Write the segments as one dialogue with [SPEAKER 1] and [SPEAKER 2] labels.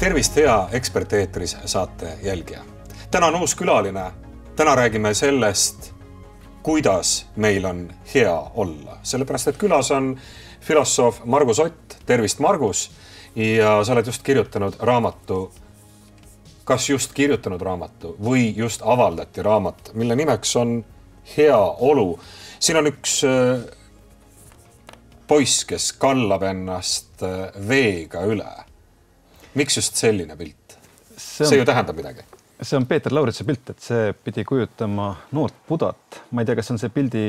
[SPEAKER 1] Tervist hea Eksperteetris saate jälgija. Täna on uus külaline. Täna räägime sellest, kuidas meil on hea olla. Sellepärast, et külas on filosoof Margus Ott. Tervist, Margus! Ja sa oled just kirjutanud raamatu, kas just kirjutanud raamatu või just avaldati raamat, mille nimeks on Hea olu. Siin on üks poiss, kes kallab ennast veega üle. Miks just selline pilt? See ju tähendab midagi.
[SPEAKER 2] See on Peeter Lauritsa pilt, et see pidi kujutama noort Budat. Ma ei tea, kas on see pildi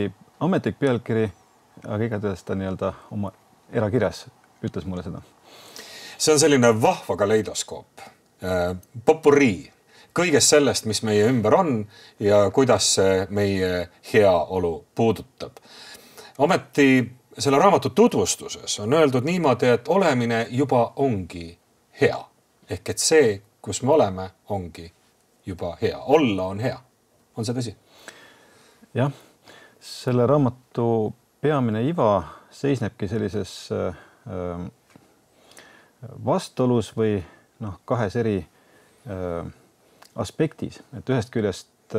[SPEAKER 2] ametlik pealkiri, aga igatahes ta nii-öelda oma erakirjas ütles mulle seda.
[SPEAKER 1] See on selline vahva kaleidoskoop, popurrii, kõigest sellest, mis meie ümber on ja kuidas see meie heaolu puudutab. Ometi selle raamatu tutvustuses on öeldud niimoodi, et olemine juba ongi hea. Ehk et see, kus me oleme, ongi juba hea. Olla on hea. On see tõsi?
[SPEAKER 2] Jah, selle raamatu peamine iva seisnebki sellises vastuolus või kahes eri aspektis. Et ühest küljest,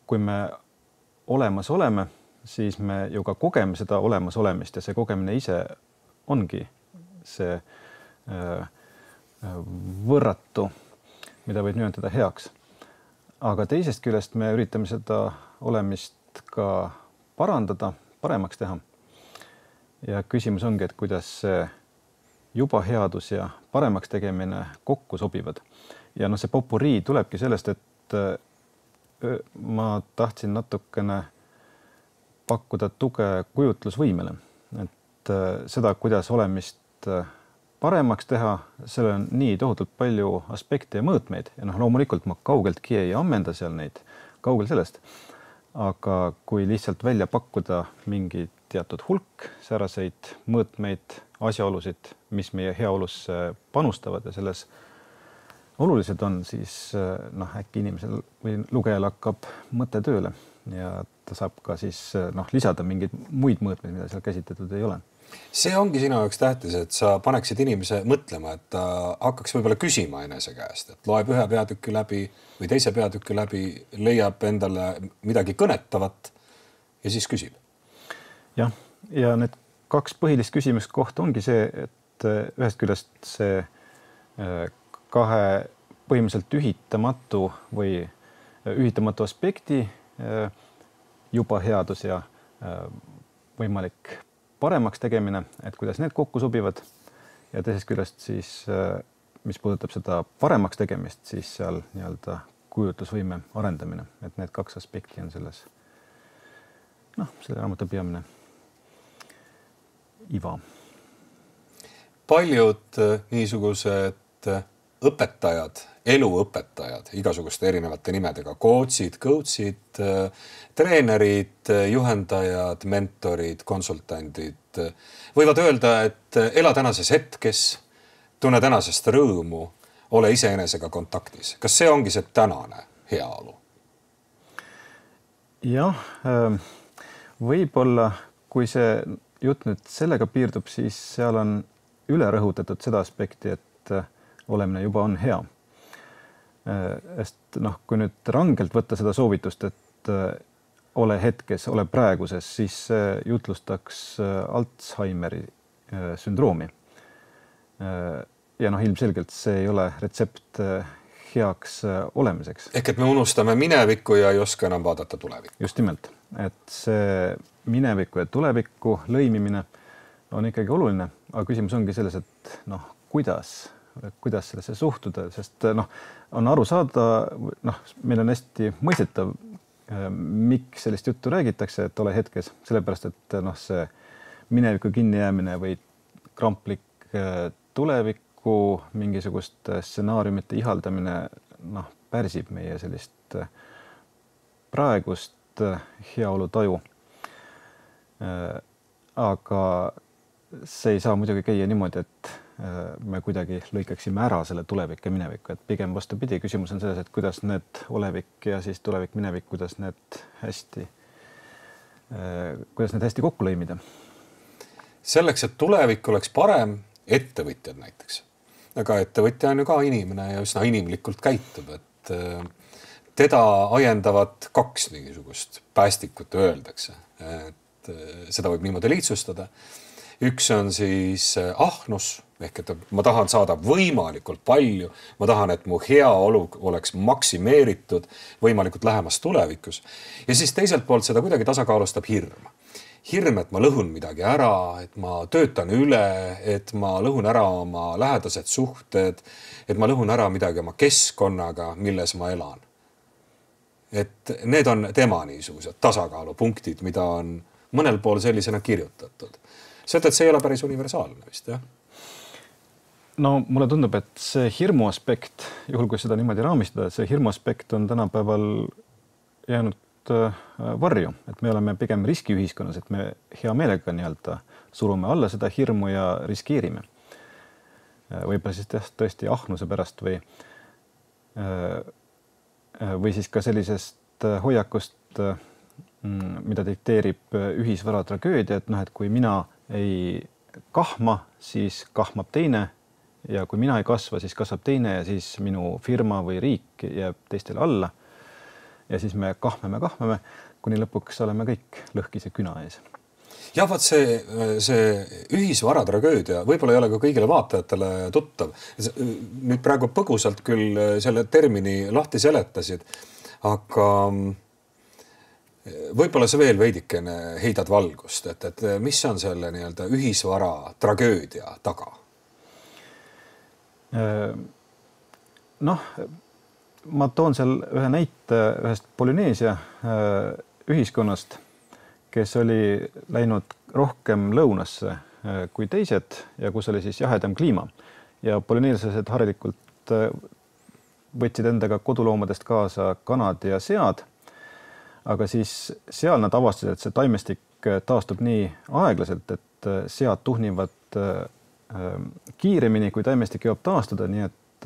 [SPEAKER 2] kui me olemas oleme, siis me ju ka kogeme seda olemas olemist ja see kogemine ise ongi see võrratu, mida võib nimetada heaks. Aga teisest küljest me üritame seda olemist ka parandada, paremaks teha. Ja küsimus ongi, et kuidas see juba headus ja paremaks tegemine kokku sobivad. Ja see popurrii tulebki sellest, et ma tahtsin natukene pakkuda tuge kujutlusvõimele. Et seda, kuidas olemist paremaks teha, seal on nii tohutult palju aspekte ja mõõtmeid. Ja loomulikult ma kaugeltki ei ammenda seal neid, kaugel sellest. Aga kui lihtsalt välja pakkuda mingi teatud hulk sääraseid mõõtmeid, asjaolusid, mis meie heaolusse panustavad ja selles olulised on, siis äkki inimesel või lugejal hakkab mõte tööle ja ta saab ka siis lisada mingeid muid mõõtmeid, mida seal käsitletud ei ole.
[SPEAKER 1] See ongi sinu jaoks tähtis, et sa paneksid inimese mõtlema, et ta hakkaks võib-olla küsima enese käest, et loeb ühe peatükki läbi või teise peatükki läbi, leiab endale midagi kõnetavat ja siis küsib.
[SPEAKER 2] Jah, ja need kaks põhilist küsimust koht ongi see, et ühest küljest see kahe põhimõtteliselt ühitamatu või ühitamatu aspekti juba headus ja võimalik paremaks tegemine, et kuidas need kokku sobivad ja teisest küljest siis, mis puudutab seda paremaks tegemist, siis seal nii-öelda kujutlusvõime arendamine, et need kaks aspekti on selles selle raamatu peamine iva. Paljud
[SPEAKER 1] niisugused õpetajad, eluõpetajad, igasuguste erinevate nimedega, coachid, treenerid, juhendajad, mentorid, konsultandid võivad öelda, et ela tänases hetkes, tunne tänasest rõõmu, ole iseenesega kontaktis. Kas see ongi see tänane heaolu?
[SPEAKER 2] Jah, võib-olla, kui see jutt nüüd sellega piirdub, siis seal on üle rõhutatud seda aspekti, et olemine juba on hea. Sest kui nüüd rangelt võtta seda soovitust, et ole hetkes, ole praeguses, siis jutlustaks Alzheimeri sündroomi. Ja ilmselgelt see ei ole retsept heaks olemiseks.
[SPEAKER 1] Ehk et me unustame minevikku ja ei oska enam vaadata tulevikku.
[SPEAKER 2] Just nimelt, et see minevikku ja tulevikku lõimimine on ikkagi oluline, aga küsimus ongi selles, et kuidas sellesse suhtuda, sest on aru saada, meil on hästi mõistetav, miks sellist juttu räägitakse, et ole hetkes, sellepärast, et see mineviku kinnijäämine või kramplik tulevikku, mingisugust stsenaariumite ihaldamine pärsib meie sellist praegust heaolu taju. Aga see ei saa muidugi käia niimoodi, et me kuidagi lõikaksime ära selle tulevik ja mineviku, et pigem vastupidi, küsimus on selles, et kuidas need olevik ja siis tulevik minevik, kuidas need hästi kokku lõimida.
[SPEAKER 1] Selleks, et tulevik oleks parem, ettevõtjad näiteks aga ettevõtja on ju ka inimene ja üsna inimlikult käitub, et teda ajendavad kaks mingisugust päästikut öeldakse, et seda võib niimoodi lihtsustada. Üks on siis ahnus, ehk et ma tahan saada võimalikult palju, ma tahan, et mu heaolu oleks maksimeeritud võimalikult lähemas tulevikus. Ja siis teiselt poolt seda kuidagi tasakaalustab hirm. Hirm, et ma lõhun midagi ära, et ma töötan üle, et ma lõhun ära oma lähedased suhted, et ma lõhun ära midagi oma keskkonnaga, milles ma elan. Et need on tema niisugused tasakaalupunktid, mida on mõnel pool sellisena kirjutatud. See, et see ei ole päris universaalne vist, jah?
[SPEAKER 2] No mulle tundub, et see hirmu aspekt, juhul kui seda niimoodi raamistada, see hirmu aspekt on tänapäeval jäänud varju, et me oleme pigem riskiühiskonnas, et me hea meelega nii-öelda surume alla seda hirmu ja riskeerime. Võib-olla siis tõesti ahnuse pärast või siis ka sellisest hoiakust, mida dikteerib ühisvara tragöödia, et et kui mina ei kahma, siis kahmab teine ja kui mina ei kasva, siis kasvab teine ja siis minu firma või riik jääb teistele alla. Ja siis me kahmeme, kuni lõpuks oleme kõik lõhkise küna ees.
[SPEAKER 1] Ja vaat see ühisvara tragöödia võib-olla ei ole ka kõigile vaatajatele tuttav. Nüüd praegu põgusalt küll selle termini lahti seletasid, aga võib-olla see veel veidikene heidad valgust, et mis on selle nii-öelda ühisvara tragöödia taga?
[SPEAKER 2] Ma toon seal ühe näite ühest Polüneesia ühiskonnast, kes oli läinud rohkem lõunasse kui teised ja kus oli siis jahedam kliima. Ja polüneelslased harilikult võtsid endaga koduloomadest kaasa kanad ja sead, aga siis seal nad avastasid, et see taimestik taastub nii aeglaselt, et sead tuhnivad kiiremini, kui taimestik jõuab taastuda, nii et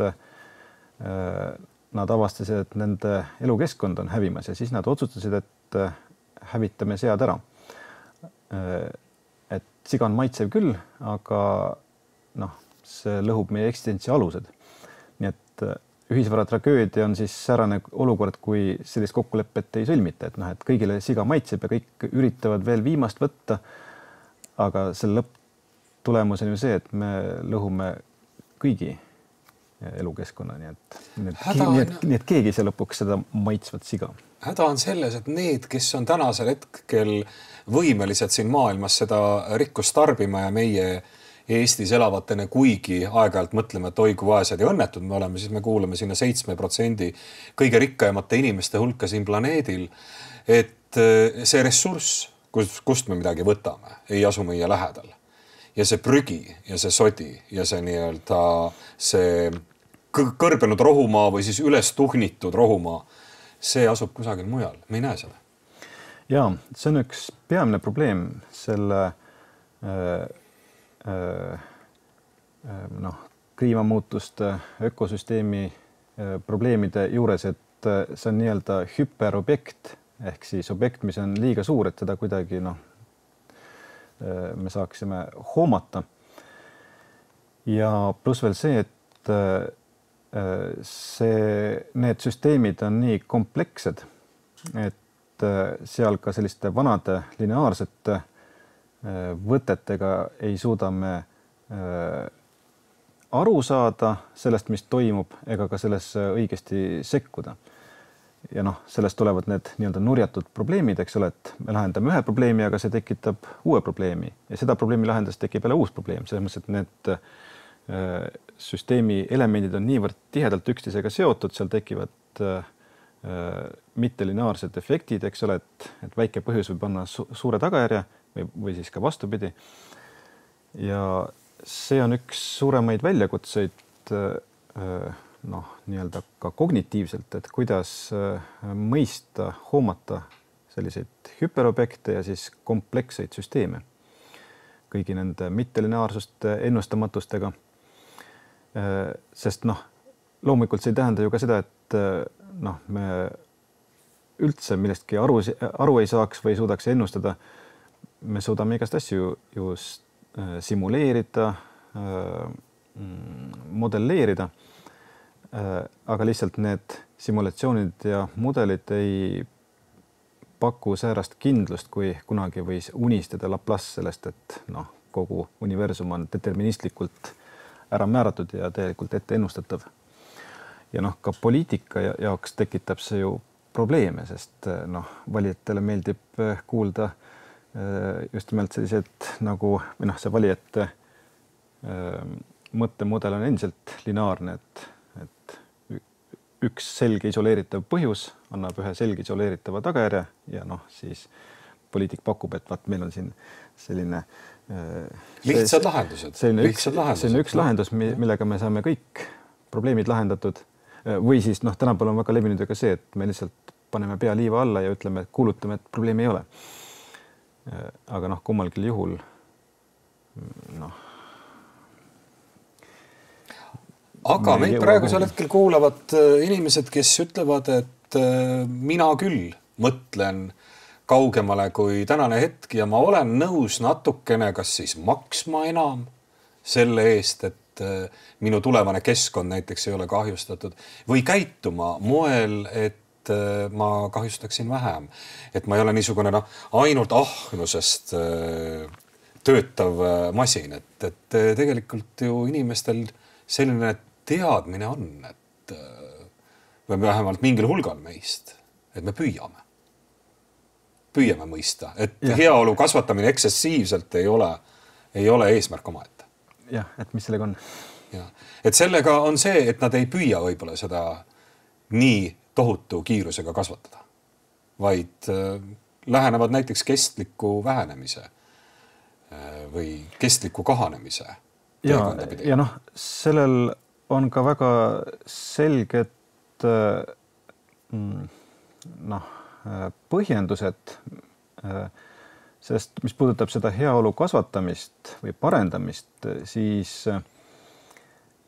[SPEAKER 2] nad avastasid, et nende elukeskkond on hävimas ja siis nad otsustasid, et hävitame sead ära. Et siga on maitsev küll, aga see lõhub meie eksistentsi alused. Nii et ühisvara tragöödia on siis säärane olukord, kui sellist kokkulepet ei sõlmita, et kõigile siga maitseb ja kõik üritavad veel viimast võtta, aga selle lõpptulemus on ju see, et me lõhume kõigi elukeskkonna, nii et keegi see lõpuks seda maitsvat siga.
[SPEAKER 1] Häda on selles, et need, kes on tänasel hetkel võimelised siin maailmas seda rikkust tarbima ja meie Eestis elavatene kuigi aeg-ajalt mõtleme, et oi kui vaesed ja õnnetud me oleme, siis me kuuleme sinna 7% kõige rikkaimate inimeste hulka siin planeedil, et see ressurss, kust me midagi võtame, ei asu meie lähedal. Ja see prügi ja see sodi ja see nii-öelda see kõrbenud rohumaa või siis üles tuhnitud rohumaa, see asub kusagil mujal. Me ei näe seda.
[SPEAKER 2] Ja, see on üks peamine probleem selle kliimamuutuste ökosüsteemi probleemide juures, et see on nii-öelda hüperobjekt ehk siis objekt, mis on liiga suur, et seda kuidagi me saaksime hoomata. Ja pluss veel see, et need süsteemid on nii komplekssed, et seal ka selliste vanade lineaarsete võtetega ei suuda me aru saada sellest, mis toimub, ega ka sellesse õigesti sekkuda. Ja sellest tulevad need nii-öelda nurjatud probleemid, eks ole, et me lahendame ühe probleemi, aga see tekitab uue probleemi ja seda probleemi lahendades tekib jälle uus probleem, selles mõttes, et need süsteemi elemendid on niivõrd tihedalt üksteisega seotud, seal tekivad mittelineaarsed efektid, eks ole, et väike põhjus võib anna suure tagajärje või siis ka vastupidi. Ja see on üks suuremaid väljakutseid nii-öelda ka kognitiivselt, et kuidas mõista, hoomata selliseid hüperobjekte ja siis kompleksseid süsteeme kõigi nende mittelineaarsuste ennustamatustega. Sest loomulikult see ei tähenda ju ka seda, et me üldse millestki aru ei saaks või suudaks ennustada. Me suudame igast asju ju simuleerida, modelleerida. Aga lihtsalt need simulatsioonid ja mudelid ei paku säärast kindlust, kui kunagi võis unistada Laplace sellest, et kogu universum on deterministlikult ära määratud ja tegelikult ette ennustatav. Ja ka poliitika jaoks tekitab see ju probleeme, sest valijatele meeldib kuulda just nimelt sellised nagu, see valijate mõttemudel on endiselt lineaarne, et üks selge isoleeritav põhjus annab ühe selge isoleeritava tagajärje ja siis poliitik pakub, et meil on siin selline
[SPEAKER 1] lihtsad lahendused.
[SPEAKER 2] See on üks lahendus, millega me saame kõik probleemid lahendatud. Või siis tänapäeval on väga levinud ka see, et me lihtsalt paneme pea liiva alla ja ütleme, et kuulutame, et probleemi ei ole. Aga kummalgi juhul
[SPEAKER 1] Aga meid praegusel hetkel kuulavad inimesed, kes ütlevad, et mina küll mõtlen kaugemale kui tänane hetk ja ma olen nõus natukene kas siis maksma enam selle eest, et minu tulevane keskkond näiteks ei ole kahjustatud või käituma moel, et ma kahjustaksin vähem. Et ma ei ole niisugune ainult ahnusest töötav masin, et tegelikult ju inimestel selline teadmine on, et või vähemalt mingil hulgal meist, et me püüame mõista, et heaolu kasvatamine eksessiivselt ei ole eesmärk omaette.
[SPEAKER 2] Jah, et mis sellega on?
[SPEAKER 1] Ja. Et sellega on see, et nad ei püüa võib-olla seda nii tohutu kiirusega kasvatada, vaid lähenevad näiteks kestliku vähenemise või kestliku kahanemise.
[SPEAKER 2] Ja sellel on ka väga selged põhjendused, sest mis puudutab seda heaolu kasvatamist või parendamist, siis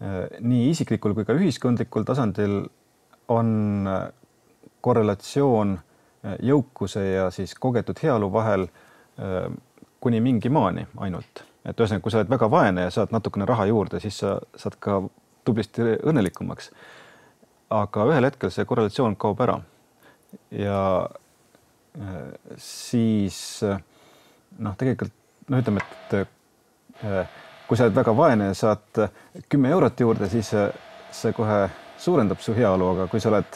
[SPEAKER 2] nii isiklikul kui ka ühiskondlikul tasandil on korrelatsioon jõukuse ja siis kogetud heaolu vahel kuni mingi maani ainult. Et ühesõnaga, kui sa oled väga vaene ja saad natukene raha juurde, siis sa saad ka tublisti õnnelikumaks. Aga ühel hetkel see korrelatsioon kaob ära. Ja siis tegelikult ütleme, et kui sa oled väga vaene ja saad 10 eurot juurde, siis see kohe suurendab su heaolu, aga kui sa oled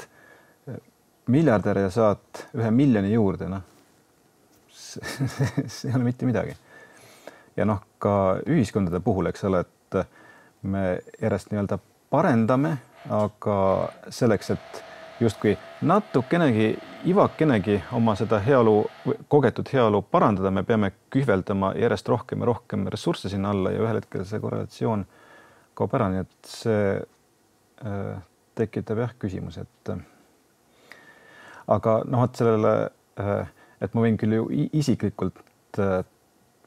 [SPEAKER 2] miljardär ja saad 1 miljoni juurde, see ei ole mitte midagi. Ja ka ühiskondade puhul, eks ole, et me järjest nii-öelda parendame, aga selleks, et justkui natukenegi, ivakenegi oma seda kogetud heaolu parandada, me peame kühveldama järjest rohkem ja rohkem ressursse sinna alla ja ühel hetkel see korrelatsioon kaob ära, nii et see tekitab küsimus, et aga sellele, et ma võin küll ju isiklikult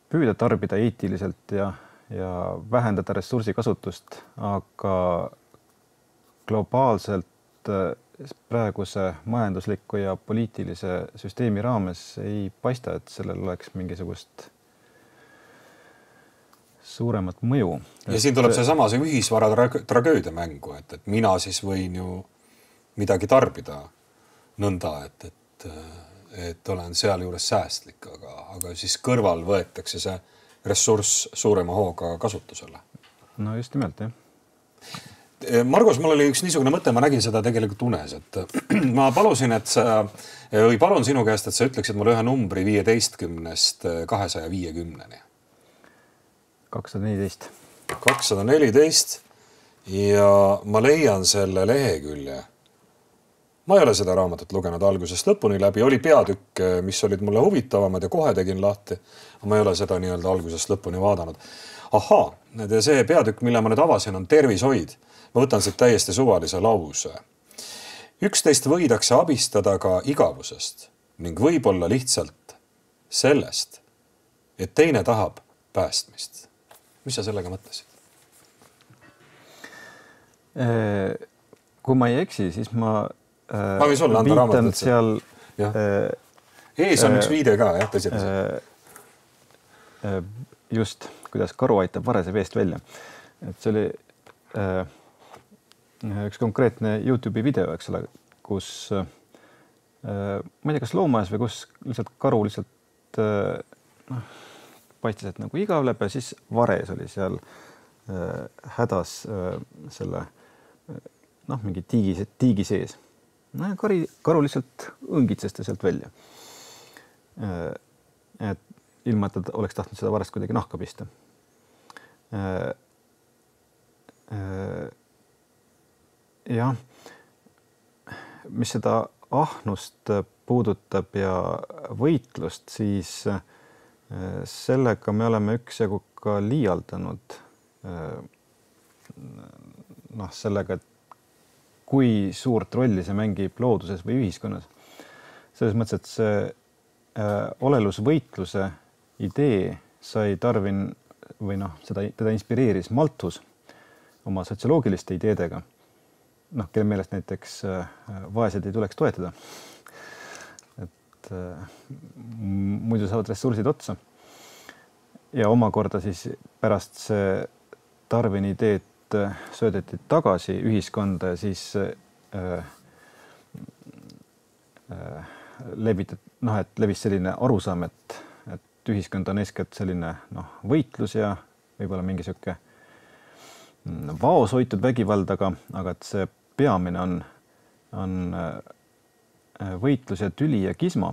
[SPEAKER 2] püüda tarbida eetiliselt ja vähendada ressursikasutust, aga globaalselt praeguse majandusliku ja poliitilise süsteemi raames ei paista, et sellel oleks mingisugust suuremat mõju.
[SPEAKER 1] Ja siin tuleb see ühisvara tragöödia mängu, et mina siis võin ju midagi tarbida nõnda, et olen seal juures säästlik, aga siis kõrval võetakse see ressurss suurema hooga kasutusele.
[SPEAKER 2] No just nimelt, jah.
[SPEAKER 1] Margus, mul oli üks niisugune mõte, ma nägin seda tegelikult unes, et ma palusin, palun sinu käest, et sa ütleksid mulle ühe numbri 15-st 250-ni.
[SPEAKER 2] 214.
[SPEAKER 1] 214 ja ma leian selle lehekülje. Ma ei ole seda raamatut lugenud algusest lõpuni läbi, oli peatükk, mis olid mulle huvitavamad ja kohe tegin lahti, aga ma ei ole seda nii-öelda algusest lõpuni vaadanud. Ahaa, see peatükk, mille ma nüüd avasin, on tervishoid. Ma võtan siit täiesti suvalise lause. 11 võidakse abistada ka igavusest ning võib-olla lihtsalt sellest, et teine tahab päästmist. Mis sa sellega mõtlesid?
[SPEAKER 2] Kui ma ei eksi, siis ma
[SPEAKER 1] võin sulle anda raamatut
[SPEAKER 2] seal.
[SPEAKER 1] Ees on üks viide ka, jah, tõsi.
[SPEAKER 2] Just, kuidas karu aitab varese veest välja. Et see oli üks konkreetne YouTube'i video, eks ole, kus ma ei tea, kas loomaaias või kus lihtsalt karu lihtsalt paistis, et nagu igavleb ja siis vares oli seal hädas selle mingi tiigi sees. No ja karu lihtsalt õngitses ta sealt välja. Et ilma, et ta oleks tahtnud seda varest kuidagi nahka pista. Jah, mis seda ahnust puudutab ja võitlust, siis sellega me oleme üksjagu ka liialdanud sellega, et kui suurt rolli see mängib looduses või ühiskonnas. Selles mõttes, et see olelusvõitluse idee sai Darwin või teda inspireeris Malthus oma sotsioloogiliste ideedega, kelle meelest näiteks vaesed ei tuleks toetada. Et muidu saavad ressursid otsa. Ja omakorda siis pärast see Darwini ideed söödeti tagasi ühiskonda ja siis levis selline arusaam, et ühiskond on eeskätt selline võitlus ja võib-olla mingi sihuke vaos hoitud vägivald, aga et see peamine on võitlus ja tüli ja kisma.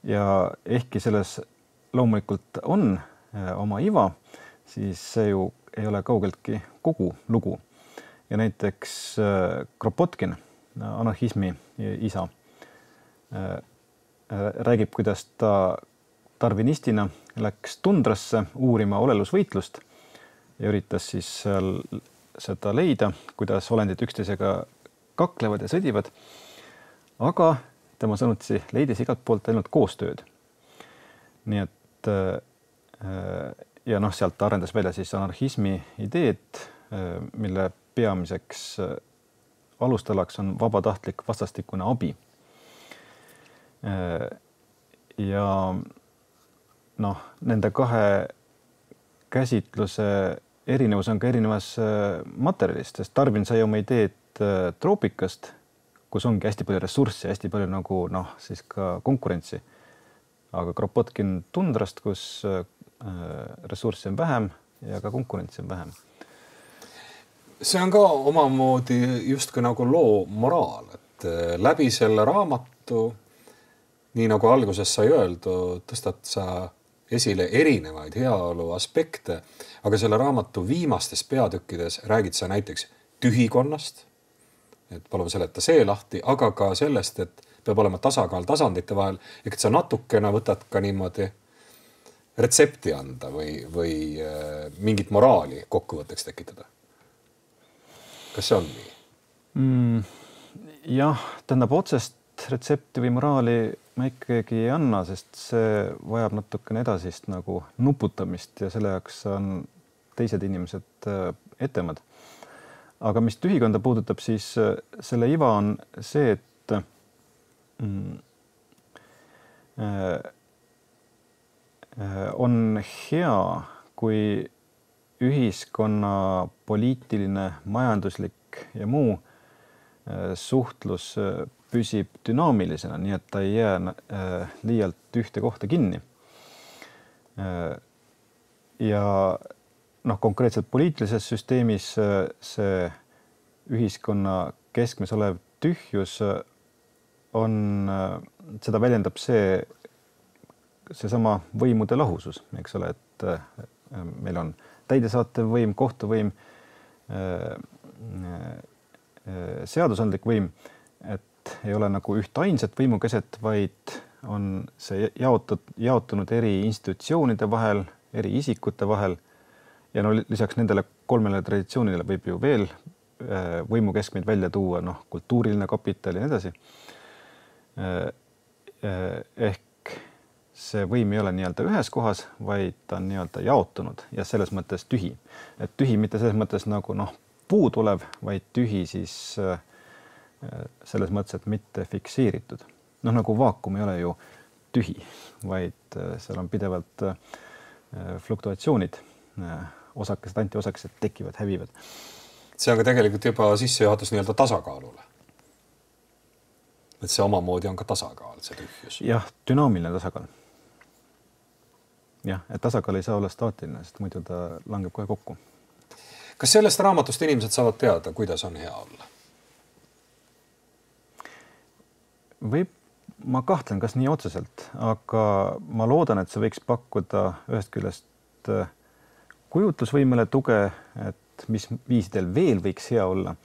[SPEAKER 2] Ja ehkki selles loomulikult on oma iva, siis see ju ei ole kaugeltki kogu lugu. Ja näiteks Kropotkin, anarhismi isa, räägib, kuidas ta darwinistina läks tundrasse uurima olelusvõitlust ja üritas siis seal seda leida, kuidas olendid üksteisega kaklevad ja sõdivad. Aga tema sõnutsi leidis igalt poolt ainult koostööd. Nii et ja sealt arendas välja siis anarhismi ideed, mille peamiseks alustalaks on vabatahtlik vastastikune abi. Ja nende kahe käsitluse erinevus on ka erinevas materjalist, sest Darwin sai oma ideed troopikast, kus ongi hästi palju ressurssi, hästi palju siis ka konkurentsi. Aga Kropotkin tundrast, kus ressurssi on vähem ja ka konkurentsi on vähem.
[SPEAKER 1] See on ka omamoodi justkui nagu loo moraal, et läbi selle raamatu, nii nagu alguses sai öeldu, tõstad sa esile erinevaid heaolu aspekte, aga selle raamatu viimastes peatükkides räägid sa näiteks tühikonnast, et palun seleta see lahti, aga ka sellest, et peab olema tasakaal tasandite vahel, et sa natukene võtad ka niimoodi retsepti anda või mingit moraali kokkuvõtteks tekitada. Kas see on nii?
[SPEAKER 2] Jah, tähendab otsest retsepti või moraali ma ikkagi ei anna, sest see vajab natukene edasist nagu nuputamist ja selle jaoks on teised inimesed etemad. Aga mis tühikonda puudutab, siis selle iva on see, et on hea, kui ühiskonna poliitiline, majanduslik ja muu suhtlus püsib dünaamilisena, nii et ta ei jää liialt ühte kohta kinni. Ja konkreetselt poliitilises süsteemis see ühiskonna keskmes olev tühjus seda väljendab seesama võimude lahusus, eks ole, et meil on täidesaatev võim, kohtuvõim, seadusandlik võim, et ei ole nagu üht ainsat võimukeset, vaid on see jaotunud eri institutsioonide vahel, eri isikute vahel ja lisaks nendele kolmele traditsioonile võib ju veel võimukeskmeid välja tuua, kultuuriline kapital ja nii edasi. Ehk see võim ei ole nii-öelda ühes kohas, vaid ta on nii-öelda jaotunud ja selles mõttes tühi. Et tühi mitte selles mõttes nagu puudulev, vaid tühi siis selles mõttes, et mitte fikseeritud. Nagu vaakum ei ole ju tühi, vaid seal on pidevalt fluktuatsioonid, osakesed, antiosakesed tekivad, hävivad.
[SPEAKER 1] see on ka tegelikult juba sissejuhatus nii-öelda tasakaalule. Et see omamoodi on ka tasakaal, see tühjus.
[SPEAKER 2] Jah, dünaamiline tasakaal. Jah, et tasakaal ei saa olla staatiline, sest muidu ta langeb kohe kokku.
[SPEAKER 1] Kas sellest raamatust inimesed saavad teada, kuidas on hea olla?
[SPEAKER 2] Ma kahtlen, kas nii otseselt, aga ma loodan, et see võiks pakkuda ühest küljest kujutlusvõimele tuge, et mis viisidel veel võiks hea olla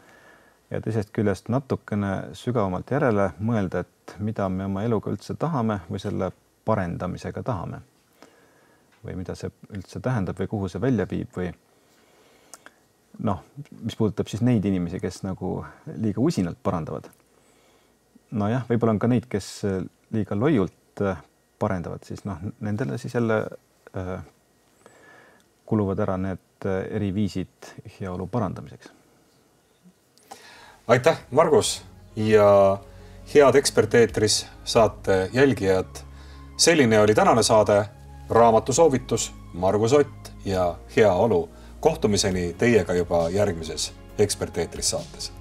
[SPEAKER 2] ja teisest küljest natukene sügavamalt järele mõelda, et mida me oma eluga üldse tahame või selle parendamisega tahame või mida see üldse tähendab või kuhu see välja viib või mis puudutab siis neid inimesi, kes nagu liiga usinalt parandavad. Nojah, võib-olla on ka neid, kes liiga loiult parendavad, siis nendele siis jälle kuluvad ära need eri viisid heaolu parandamiseks.
[SPEAKER 1] Aitäh, Margus ja head Eksperteetris saate jälgijad. Selline oli tänane saade, raamatusoovitus, Margus Ott ja hea olu. Kohtumiseni teiega juba järgmises Eksperteetris saates.